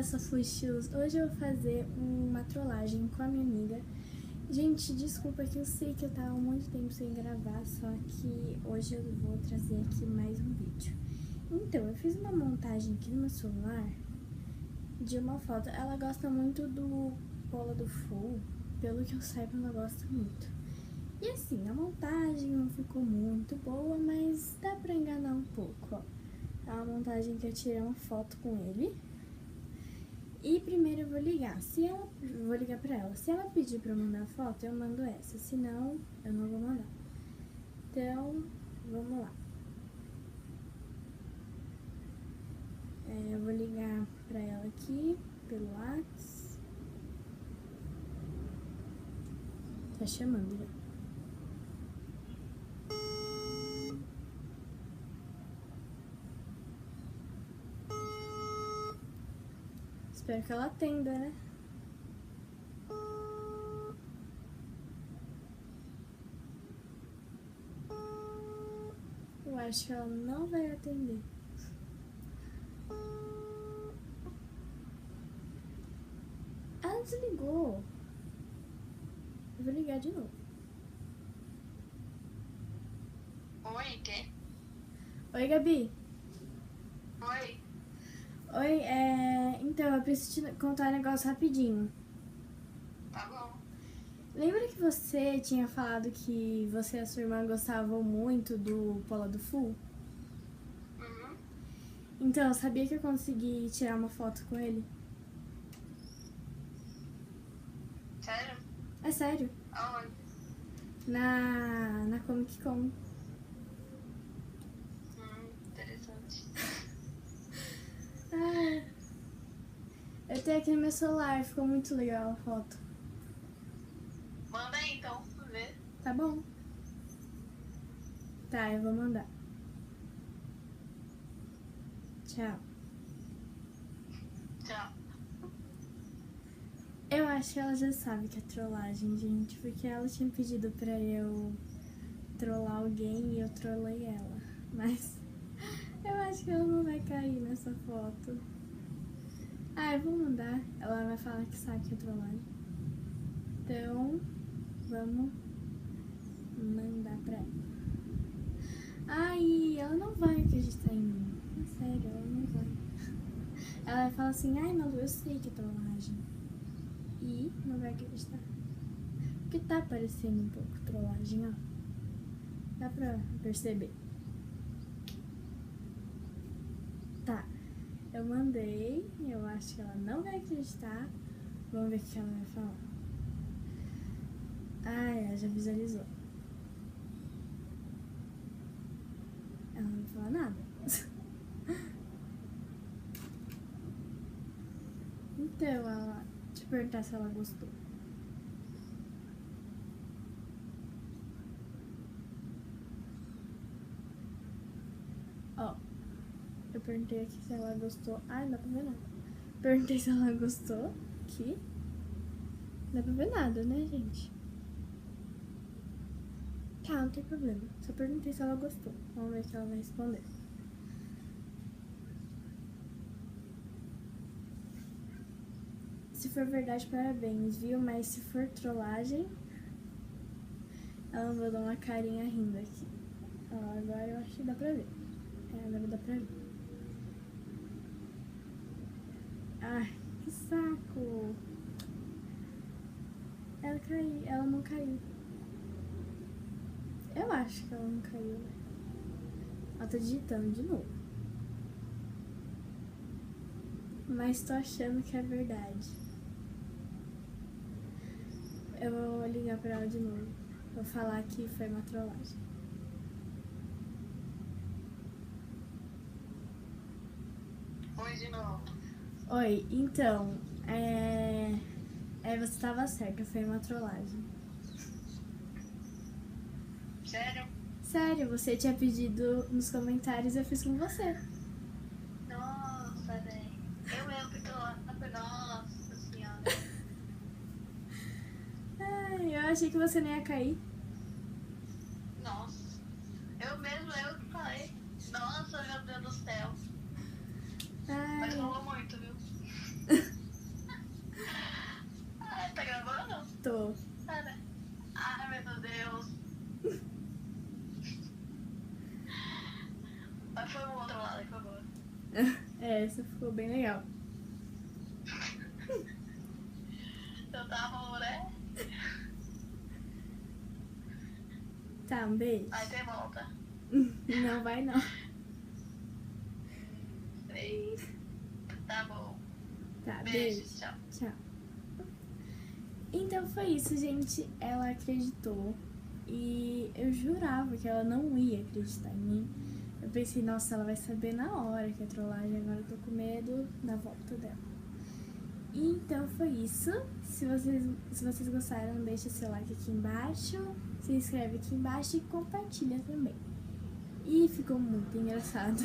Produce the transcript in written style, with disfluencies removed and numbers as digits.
Salve, Safuxos! Hoje eu vou fazer uma trollagem com a minha amiga. Gente, desculpa que eu sei que eu tava há muito tempo sem gravar, só que hoje eu vou trazer aqui mais um vídeo. Então, eu fiz uma montagem aqui no meu celular de uma foto. Ela gosta muito do polo do full, pelo que eu saiba, ela gosta muito. E assim, a montagem não ficou muito boa, mas dá pra enganar um pouco, ó. É uma montagem que eu tirei uma foto com ele. E primeiro eu vou ligar. Vou ligar pra ela. Se ela pedir pra eu mandar foto, eu mando essa. Se não, eu não vou mandar. Então, vamos lá. Eu vou ligar pra ela aqui, pelo WhatsApp. Tá chamando já. Espero que ela atenda, né? Eu acho que ela não vai atender. Ela desligou. Eu vou ligar de novo. Oi, quê? Oi, Gabi. Oi. Oi, então, eu preciso te contar um negócio rapidinho. Tá bom. Lembra que você tinha falado que você e a sua irmã gostavam muito do Polo do Full? Uhum. Então, sabia que eu consegui tirar uma foto com ele? Sério? É sério. Aonde? Na Comic Con. Interessante. Eu tenho aqui no meu celular, ficou muito legal a foto. Manda aí então, pra ver. Tá bom? Tá, eu vou mandar. Tchau. Tchau. Eu acho que ela já sabe que é trollagem, gente, porque ela tinha pedido pra eu trollar alguém e eu trollei ela. Mas eu acho que ela não vai cair nessa foto. Eu vou mandar. Ela vai falar que sabe que é trollagem. Então, vamos mandar pra ela. Ela não vai acreditar em mim. É sério, ela não vai. Ela vai falar assim, Malu, eu sei que é trollagem. E não vai acreditar. Porque tá parecendo um pouco trollagem, ó. Dá pra perceber. Tá. Eu mandei. Eu acho que ela não vai acreditar. Vamos ver o que ela vai falar. Ela já visualizou. Ela não vai falar nada. Então, deixa eu perguntar se ela gostou. Ó, eu perguntei aqui se ela gostou. Não dá pra ver nada. Perguntei se ela gostou. Aqui. Não dá pra ver nada, né, gente? Tá, não tem problema. Só perguntei se ela gostou. Vamos ver se ela vai responder. Se for verdade, parabéns, viu? Mas se for trollagem, ela vai dar uma carinha rindo aqui. Agora eu acho que dá pra ver. Agora dá pra ver. Que saco! Ela não caiu. Eu acho que ela não caiu, né? Ela tá digitando de novo. Mas tô achando que é verdade. Eu vou ligar pra ela de novo. Vou falar que foi uma trollagem. Oi de novo. Oi, então, você tava certa, foi uma trollagem. Sério? Sério, você tinha pedido nos comentários e eu fiz com você. Nossa, velho. Eu mesmo que tô lá. Nossa senhora. Eu achei que você não ia cair. Nossa. Eu que falei. Nossa, meu Deus do céu. Mas falou muito, viu? Ai, por favor. Essa ficou bem legal. Então tá bom, né? Tá, um beijo. Aí tem volta. Não vai não. 3. Tá bom. Tá, Beijo, beijo. tchau. Tchau. Então foi isso, gente. Ela acreditou. E eu jurava que ela não ia acreditar em mim. Eu pensei, nossa, ela vai saber na hora que é trollagem. Agora eu tô com medo da volta dela. E então foi isso. Se vocês gostaram, deixa seu like aqui embaixo. Se inscreve aqui embaixo e compartilha também. E ficou muito engraçado.